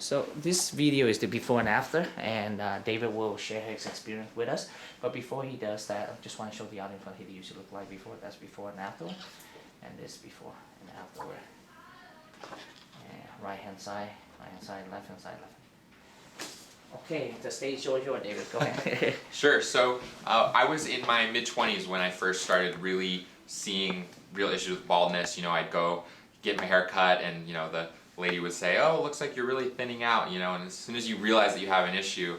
So this video is the before and after, and David will share his experience with us. But before he does that, I just want to show the audience what he used to look like before. That's before and after, and this before and after. And right hand side, left hand side, left. Okay, the stage is yours, David. Go ahead. Sure. So I was in my mid-20s when I first started really seeing real issues with baldness. You know, I'd go get my hair cut, and you know the lady would say, "Oh, it looks like you're really thinning out," you know, and as soon as you realize that you have an issue,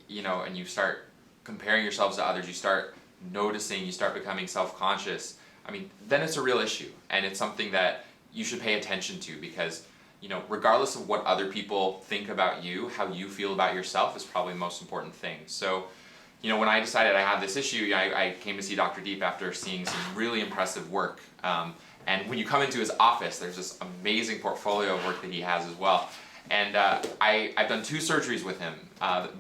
you know, and you start comparing yourselves to others, you start noticing, you start becoming self-conscious, I mean, then it's a real issue, and it's something that you should pay attention to because, you know, regardless of what other people think about you, how you feel about yourself is probably the most important thing. So, you know, when I decided I had this issue, I came to see Dr. Diep after seeing some really impressive work. And when you come into his office, there's this amazing portfolio of work that he has as well. And I've done 2 surgeries with him,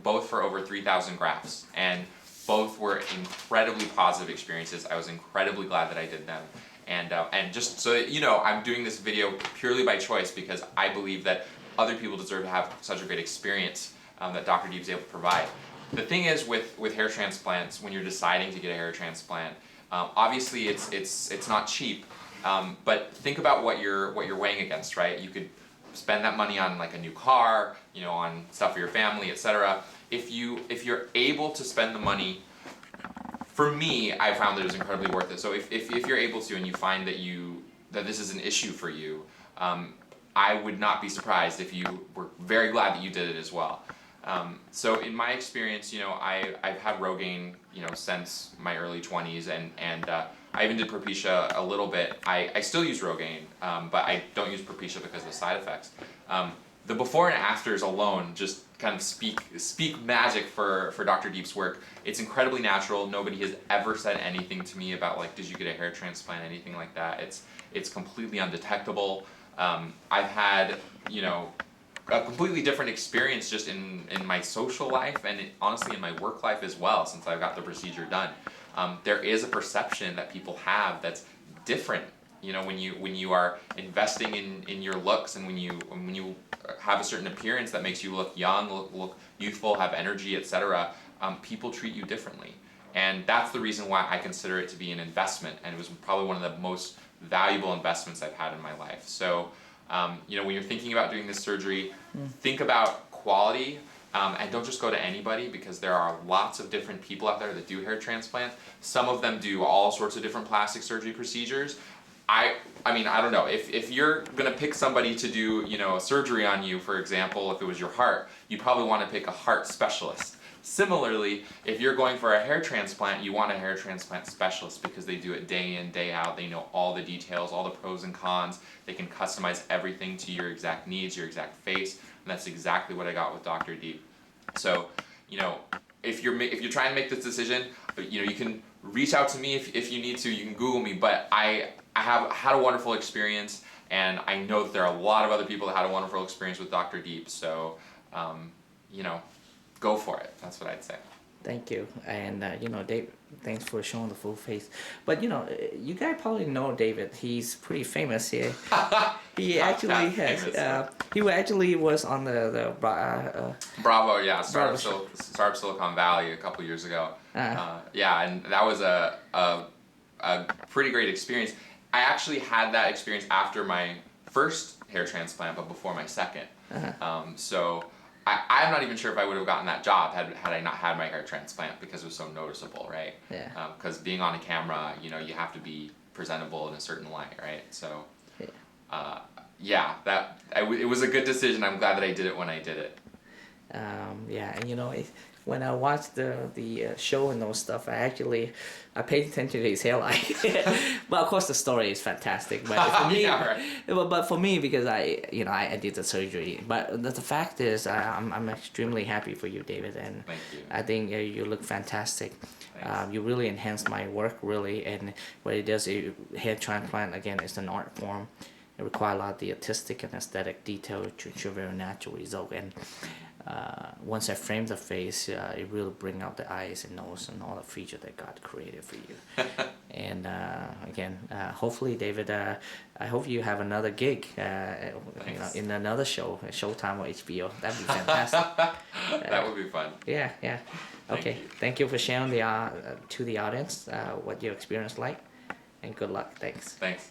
both for over 3,000 grafts. And both were incredibly positive experiences. I was incredibly glad that I did them. And just so that you know, I'm doing this video purely by choice because I believe that other people deserve to have such a great experience that Dr. Diep is able to provide. The thing is with hair transplants, when you're deciding to get a hair transplant, obviously it's not cheap. But think about what you're weighing against, right? You could spend that money on like a new car, you know, on stuff for your family, etc. If you're able to spend the money, for me, I found that it was incredibly worth it. So if you're able to, and you find that this is an issue for you, I would not be surprised if you were very glad that you did it as well. So in my experience, you know, I've had Rogaine, you know, since my early 20s, and I even did Propecia a little bit. I still use Rogaine, but I don't use Propecia because of the side effects. The before and afters alone just kind of speak magic for Dr. Diep's work. It's incredibly natural. Nobody has ever said anything to me about like, did you get a hair transplant, anything like that. It's completely undetectable. I've had, you know, a completely different experience just in my social life and honestly in my work life as well since I got the procedure done. There is a perception that people have that's different, you know, when you are investing in your looks and when you have a certain appearance that makes you look young, look youthful, have energy, etc. People treat you differently, and that's the reason why I consider it to be an investment, and it was probably one of the most valuable investments I've had in my life. So, you know, when you're thinking about doing this surgery, think about quality. And don't just go to anybody because there are lots of different people out there that do hair transplant. Some of them do all sorts of different plastic surgery procedures. I mean, I don't know. If you're going to pick somebody to do, you know, a surgery on you, for example, if it was your heart, you probably want to pick a heart specialist. Similarly, if you're going for a hair transplant, you want a hair transplant specialist because they do it day in, day out. They know all the details, all the pros and cons. They can customize everything to your exact needs, your exact face. And that's exactly what I got with Dr. Diep. So, you know, if you're trying to make this decision, you know, you can reach out to me if you need to. You can Google me, but I have had a wonderful experience, and I know that there are a lot of other people that had a wonderful experience with Dr. Diep. So, you know, go for it. That's what I'd say. Thank you, and you know, Dave, thanks for showing the full face. But you know, you guys probably know David. He's pretty famous here. He actually has. He actually was on the Bravo, yeah, Startup Silicon Valley a couple years ago. Yeah, and that was a pretty great experience. I actually had that experience after my first hair transplant, but before my second. So. I'm not even sure if I would have gotten that job had I not had my hair transplant because it was so noticeable, right? Yeah. Because being on a camera, you know, you have to be presentable in a certain light, right? So, yeah, it was a good decision. I'm glad that I did it when I did it. Yeah, and you know, when I watched the show and those stuff, I paid attention to his hairline. But of course, the story is fantastic. But for me, yeah, right. but for me, because I did the surgery. But the fact is, I'm extremely happy for you, David, and thank you. I think you look fantastic. You really enhanced my work, really, and what it does, hair transplant again is an art form. It requires a lot of the artistic and aesthetic detail to ensure very natural result. And once I frame the face, it really brings out the eyes and nose and all the features that God created for you. And again, hopefully, David, I hope you have another gig, you know, in another show, Showtime or HBO. That'd be fantastic. That would be fun. Yeah, yeah. Okay, thank you for sharing the to the audience what your experience like, and good luck. Thanks. Thanks.